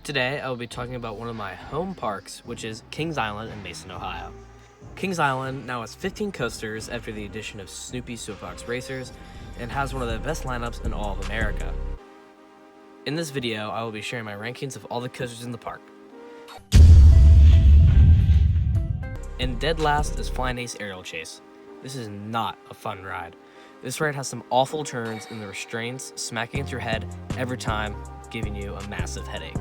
Today, I will be talking about one of my home parks, which is Kings Island in Mason, Ohio. Kings Island now has 15 coasters after the addition of Snoopy Soapbox Racers and has one of the best lineups in all of America. In this video, I will be sharing my rankings of all the coasters in the park. And dead last is Flying Ace Aerial Chase. This is not a fun ride. This ride has some awful turns and the restraints smack against your head every time, giving you a massive headache.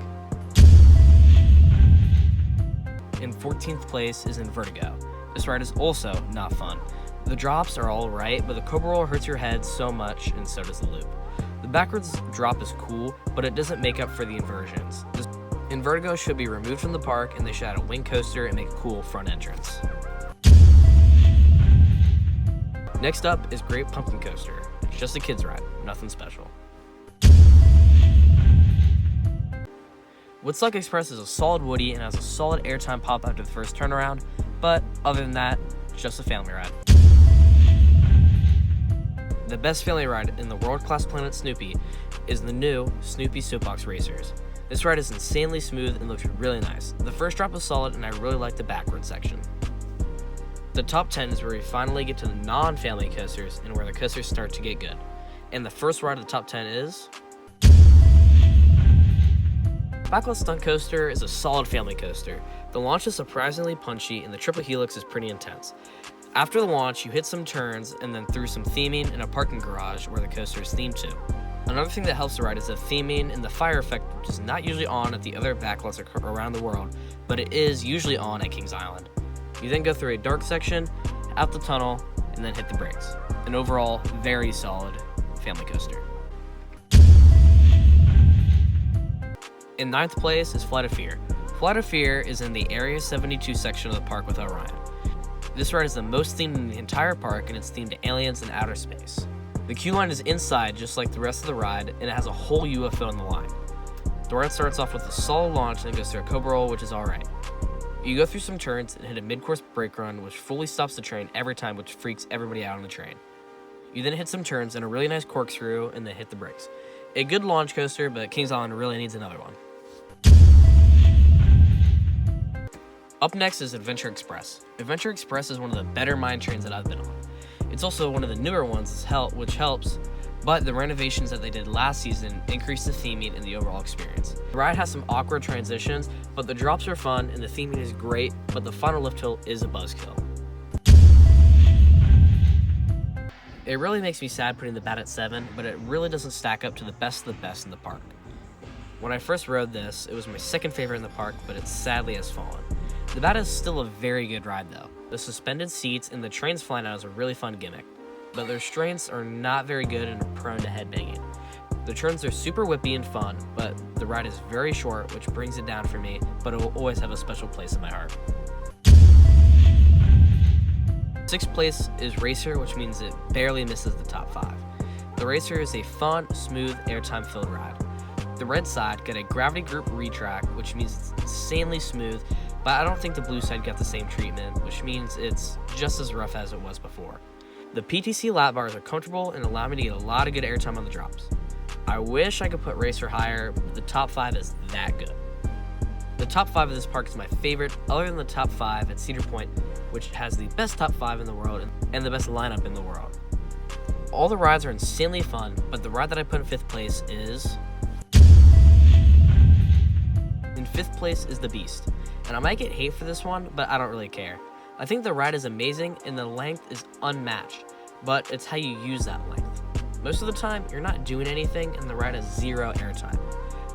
In 14th place is Invertigo. This ride is also not fun. The drops are alright, but the Cobra Roll hurts your head so much, and so does the loop. The backwards drop is cool, but it doesn't make up for the inversions. Invertigo should be removed from the park, and they should add a wing coaster and make a cool front entrance. Next up is Great Pumpkin Coaster. It's just a kid's ride, nothing special. Woodstock Express is a solid woody and has a solid airtime pop after the first turnaround, but other than that, it's just a family ride. The best family ride in the world-class Planet Snoopy is the new Snoopy Soapbox Racers. This ride is insanely smooth and looks really nice. The first drop is solid and I really like the backward section. The top 10 is where we finally get to the non-family coasters and where the coasters start to get good. And the first ride of the top 10 is Backless Stunt Coaster is a solid family coaster. The launch is surprisingly punchy and the triple helix is pretty intense. After the launch, you hit some turns and then through some theming in a parking garage where the coaster is themed to. Another thing that helps the ride is the theming and the fire effect, which is not usually on at the other backlots around the world, but it is usually on at Kings Island. You then go through a dark section, out the tunnel, and then hit the brakes. An overall, very solid family coaster. In 9th place is Flight of Fear. Flight of Fear is in the Area 72 section of the park with Orion. This ride is the most themed in the entire park and it's themed to aliens and outer space. The queue line is inside just like the rest of the ride and it has a whole UFO in the line. The ride starts off with a solid launch and goes through a Cobra Roll, which is alright. You go through some turns and hit a mid-course brake run which fully stops the train every time, which freaks everybody out on the train. You then hit some turns and a really nice corkscrew and then hit the brakes. A good launch coaster, but Kings Island really needs another one. Up next is Adventure Express. Adventure Express is one of the better mine trains that I've been on. It's also one of the newer ones, which helps, but the renovations that they did last season increased the theming and the overall experience. The ride has some awkward transitions, but the drops are fun and the theming is great, but the final lift hill is a buzzkill. It really makes me sad putting the Bat at 7, but it really doesn't stack up to the best of the best in the park. When I first rode this, it was my second favorite in the park, but it sadly has fallen. The Bat is still a very good ride though. The suspended seats and the trains flying out is a really fun gimmick, but the restraints are not very good and are prone to headbanging. The turns are super whippy and fun, but the ride is very short, which brings it down for me, but it will always have a special place in my heart. 6th place is Racer, which means it barely misses the top 5. The Racer is a fun, smooth, airtime-filled ride. The red side got a gravity group retrack, which means it's insanely smooth, but I don't think the blue side got the same treatment, which means it's just as rough as it was before. The PTC lap bars are comfortable and allow me to get a lot of good airtime on the drops. I wish I could put Racer higher, but the top 5 is that good. The top 5 of this park is my favorite, other than the top 5 at Cedar Point, which has the best top 5 in the world and the best lineup in the world. All the rides are insanely fun, but the ride that I put in 5th place is... In 5th place is The Beast, and I might get hate for this one, but I don't really care. I think the ride is amazing and the length is unmatched, but it's how you use that length. Most of the time, you're not doing anything and the ride has zero airtime.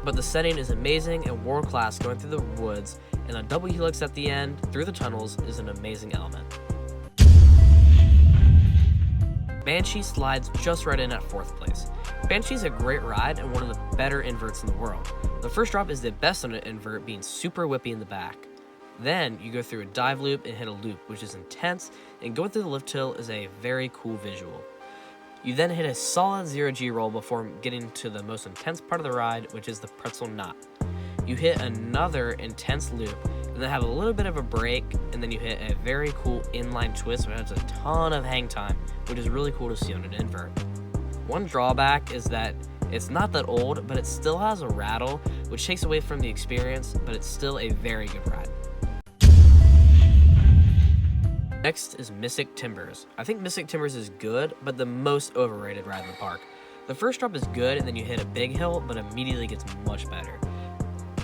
But the setting is amazing and world class going through the woods, and a double helix at the end through the tunnels is an amazing element. Banshee slides just right in at 4th place. Banshee is a great ride and one of the better inverts in the world. The first drop is the best on an invert, being super whippy in the back. Then you go through a dive loop and hit a loop, which is intense, and going through the lift hill is a very cool visual. You then hit a solid 0G roll before getting to the most intense part of the ride, which is the pretzel knot. You hit another intense loop, and then have a little bit of a break, and then you hit a very cool inline twist, which has a ton of hang time, which is really cool to see on an invert. One drawback is that It's not that old, but it still has a rattle, which takes away from the experience, but it's still a very good ride. Next is Mystic Timbers. I think Mystic Timbers is good, but the most overrated ride in the park. The first drop is good, and then you hit a big hill, but immediately gets much better.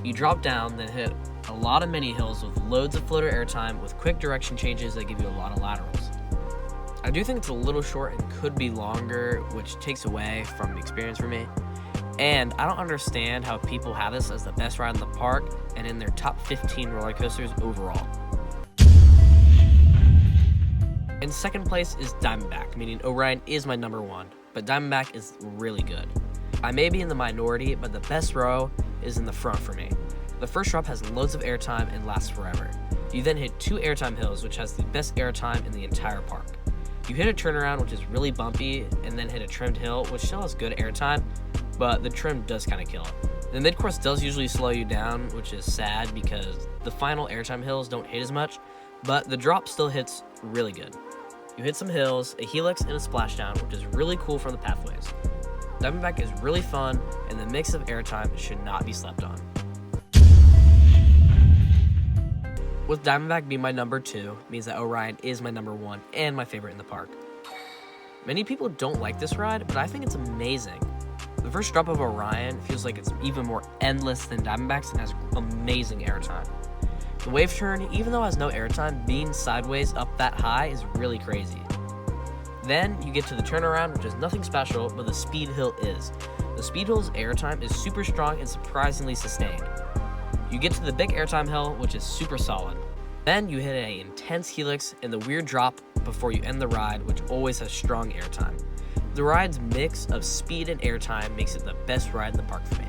You drop down, then hit a lot of mini hills with loads of floater airtime with quick direction changes that give you a lot of laterals. I do think it's a little short and could be longer, which takes away from the experience for me. And I don't understand how people have this as the best ride in the park and in their top 15 roller coasters overall. In second place is Diamondback, meaning Orion is my number one, but Diamondback is really good. I may be in the minority, but the best row is in the front for me. The first drop has loads of airtime and lasts forever. You then hit 2 airtime hills, which has the best airtime in the entire park. You hit a turnaround, which is really bumpy, and then hit a trimmed hill, which still has good airtime, but the trim does kind of kill it. The mid-course does usually slow you down, which is sad because the final airtime hills don't hit as much, but the drop still hits really good. You hit some hills, a helix, and a splashdown, which is really cool from the pathways. Diamondback is really fun, and the mix of airtime should not be slept on. With Diamondback being my number 2, means that Orion is my number 1 and my favorite in the park. Many people don't like this ride, but I think it's amazing. The first drop of Orion feels like it's even more endless than Diamondback's and has amazing airtime. The wave turn, even though it has no airtime, being sideways up that high is really crazy. Then you get to the turnaround, which is nothing special, but the speed hill is. The speed hill's airtime is super strong and surprisingly sustained. You get to the big airtime hill, which is super solid. Then you hit an intense helix and the weird drop before you end the ride, which always has strong airtime. The ride's mix of speed and airtime makes it the best ride in the park for me.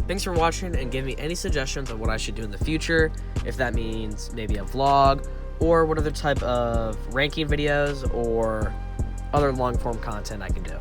Thanks for watching, and give me any suggestions on what I should do in the future, if that means maybe a vlog, or what other type of ranking videos or other long form content I can do.